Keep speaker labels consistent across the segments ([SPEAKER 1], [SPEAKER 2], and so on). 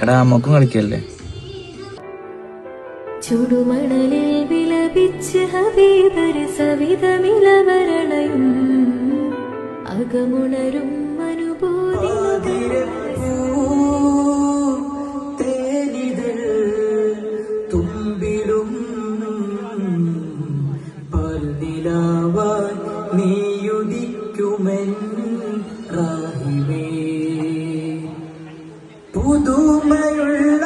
[SPEAKER 1] എടാ അമ്മക്കും കളിക്കല്ലേ?
[SPEAKER 2] ചുടുമണലിൽ വിലപിച്ച് ഹബീബർ സവിധമിളവരണയും അകമുണരും അനുഭൂതി
[SPEAKER 3] തുമ്പിലും പൽനിലാവാൻ നീയുദിക്കുമെൻ റാഹിമേ പുതുമയുള്ള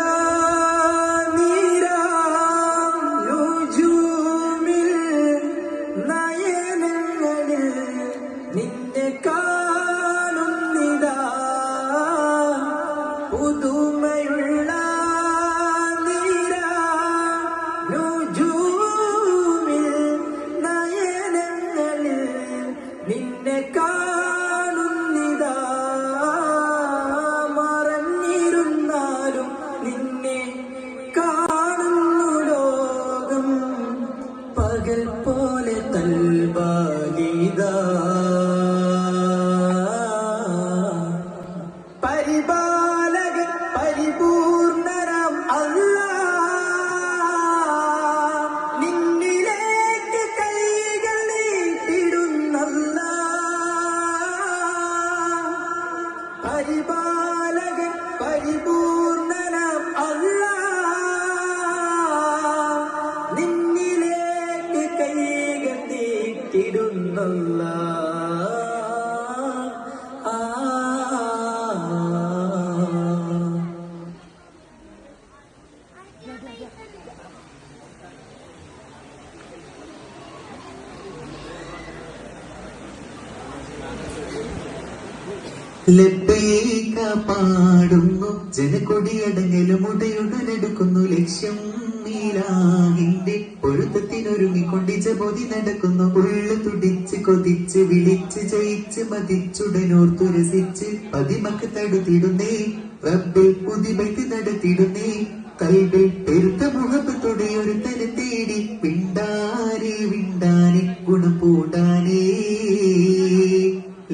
[SPEAKER 3] നിന്നെ കാണുന്നിതാ പുതുമയുള്ള നുജൂമിൽ നയനങ്ങളിൽ നിന്നെ കാണുന്നിതാ മറഞ്ഞിരുന്നാലും നിന്നെ കാണുന്നു ലോകം പകൽ പോലെ തൽബാലിതാ പരിപാലകൻ പരിപൂർണരാം അല്ലാഹ് നിന്നിലേക്ക് കൈകൾ നീട്ടിടുന്നല്ലാഹ് പരിപാലകൻ പരിപൂർണരാം അല്ലാഹ് നിന്നിലേക്ക് കൈകൾ നീട്ടിടുന്നല്ലാഹ് ലബ്ബൈക പാടുന്നു ജനക്കൊടിയടങ്ങലും ഉടയുടനെടുക്കുന്നു ലക്ഷ്യം നീലാഹിന്റെ പൊരുത്തത്തിനൊരുങ്ങിക്കൊണ്ടിച്ച ബോധി നടക്കുന്നു ഉള്ളു തുടിച്ച് കൊതിച്ച് വിളിച്ച് ജയിച്ച് മതിച്ചുടനോർത്തുരസിച്ച് പതിമക്ക് തടുത്തിടുന്നേ റബ്ബിൽ പുതിബൈത്ത് നടത്തിടുന്നേ കൽബിൽ പെരുത്ത മുഹബത്തോടെ ഒരു തനെ തേടി വിണ്ടാനെ വിണ്ടാനെ ഗുണം പൂണ്ടാനേ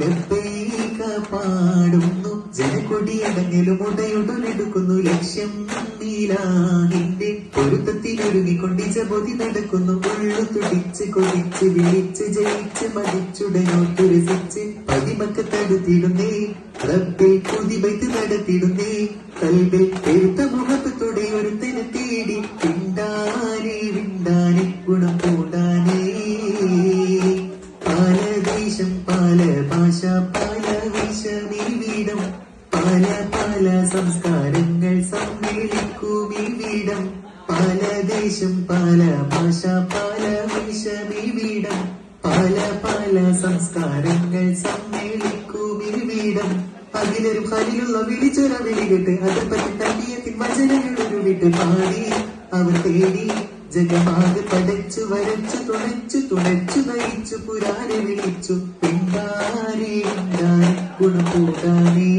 [SPEAKER 3] ലബ്ബൈക പാടുന്നു ജനക്കൊടിയടങ്ങലും ഉടയുടനെടുക്കുന്നു ലക്ഷ്യം നീലാഹിന്റെ പൊരുത്തത്തിനൊരുങ്ങിക്കൊണ്ടിച്ച ബോധി നടക്കുന്നു ഉള്ളു തുടിച്ച് കൊതിച്ച് വിളിച്ച് ജയിച്ച് മതിച്ചുടനോർത്തുരസിച്ച് പതിമക്ക് തടുത്തിടുന്നേ റബ്ബിൽ പുതിബൈത്ത് നടത്തിടുന്നേ കൽബിൽ പെരുത്ത മുഹബത്തോടെ ഒരു തനെ തേടി വിണ്ടാനെ വിണ്ടാനെ ഗുണം പൂണ്ടാനേ പല ദേശം പല ഭാഷ പല വിഷമിവിടം പല പല സംസ്കാരങ്ങൾ സമ്മേളിക്കുമിവിടം പല ദേശം പല ഭാഷ പല വിഷമിവിടം പല പല സംസ്കാരങ്ങൾ സമ്മേളിക്കുമിവിടം അതിലൊരു ഖലീലുള്ള വിളിച്ചൊര വിളികെട്ട് അതപ്പറ്റി തന്മയത്തിൻ വചനങ്ങളൊരു വിട്ട് പാടി അവർ തേടി ജഗമാകെ പടച്ചു വരച്ചു തുണച്ചു നയിച്ചു പുരാനെ വിളിച്ചു പിണ്ടാരേ ഗുണപൂടാനേ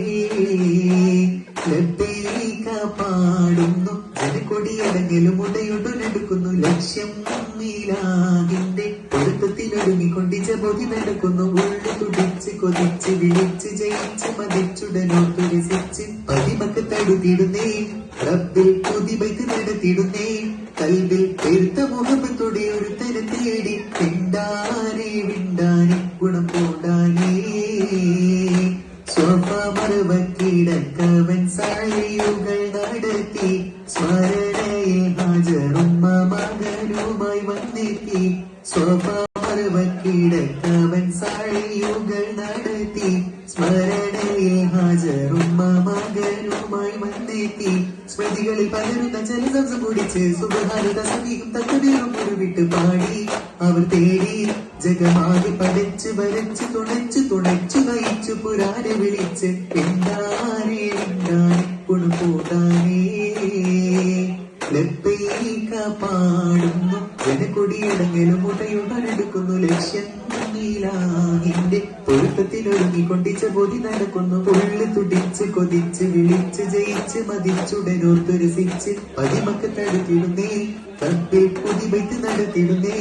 [SPEAKER 3] ലബ്ബൈക പാടുന്നു ജനക്കൊടിയടങ്ങലും ഉടയുടനെടുക്കുന്നു ലക്ഷ്യം നീലാഹിന്റെ പൊരുത്തത്തിനൊരുങ്ങിക്കൊണ്ടിച്ച ബോധി നടക്കുന്നു ഉള്ളു തുടിച്ച് കൊതിച്ച് വിളിച്ച് ജയിച്ച് മതിച്ചുടനോർത്തുരസിച്ച് പതിമക്ക് തടുത്തിടുന്നേ റബ്ബിൽ പുതിബൈത്ത് നടത്തിടുന്നേ കൽബിൽ പെരുത്ത മുഹബത്തോടെ ഒരു തരം തേടി വിണ്ടാനെ വിണ്ടാനെ ഗുണം പൂണ്ടാനേ സ്വപമർവക്കിടക്കവൻ സാഴിയുകൾ നടത്തി സ്മരണയിൽ ഹാജറുമ്മ മകനുമായി വന്നെത്തി സ്വപമർവക്കിടക്കവൻ സാഴിയുകൾ നടത്തി സ്മരണയിൽ ഹാജറുമ്മ മകനുമായി വന്നെത്തി സ്മൃതികളിൽ പലരുന്ന ജലസംസം കുടിച്ച് സുബഹാന തസ്ബീഹും തക്ബീറും ഉരുവിട്ട് പാടി അവർ തേടി ജഗമാകെ പടച്ച് വരച്ച് തുണച്ചു നയിച്ചു പുരാനെ വിളിച്ച് വിണ്ടാനെ ഗുണപൂടാനേ ലബ്ബൈക പാടുന്നു ജനക്കൊടിയടങ്ങലും ഉടയുടനെടുക്കുന്നു ലക്ഷ്യം നീലാഹിന്റെ പൊരുത്തത്തിനൊരുങ്ങിക്കൊണ്ടിച്ച ബോധി നടക്കുന്നു ഉള്ളു തുടിച്ച് കൊതിച്ച് വിളിച്ച് ജയിച്ച് മതിച്ചുടനോർത്തുരസിച്ച് പതിമക്ക് തടുത്തിടുന്നേ റബ്ബിൽ പുതിബൈത്ത് നടത്തിടുന്നേ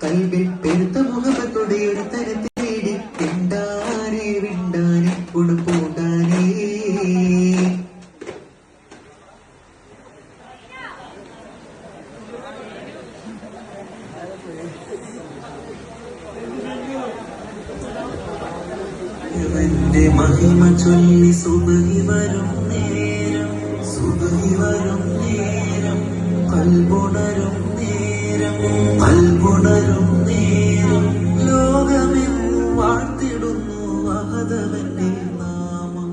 [SPEAKER 3] കൽബിൽ പെരുത്ത മുഹബത്തോടെ ഒരു തരം തേടി വിണ്ടാനെ ഗുണപൂടാനേ അവന്റെ മഹിമ ചൊല്ലി സുബഹി വരും നേരം, സുബഹി വരും നേരം, കൽബുണരും നേരം, കൽബുണരും നേരം, ലോകമെങ്ങും വാഴ്ത്തിടുന്നു അഹദവന്റെ നാമം,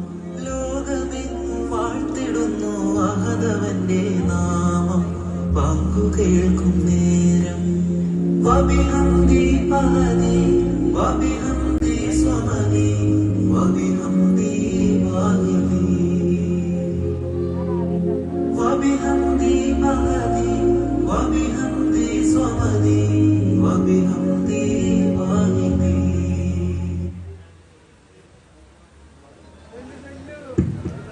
[SPEAKER 3] ലോകമെങ്ങും വാഴ്ത്തിടുന്നു അഹദവന്റെ നാമം, വാക്കു കേൾക്കും നേരം. വബിഹംദി അഹദി വബിഹംദി സ്വമദി വബിഹംദി വാഹിദി, വബിഹംദി അഹദി വബിഹംദി സ്വമദി വബിഹംദി വാഹിദി.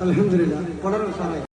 [SPEAKER 1] അൽഹംദുലില്ലാ, വളരെ ഉഷാറായി.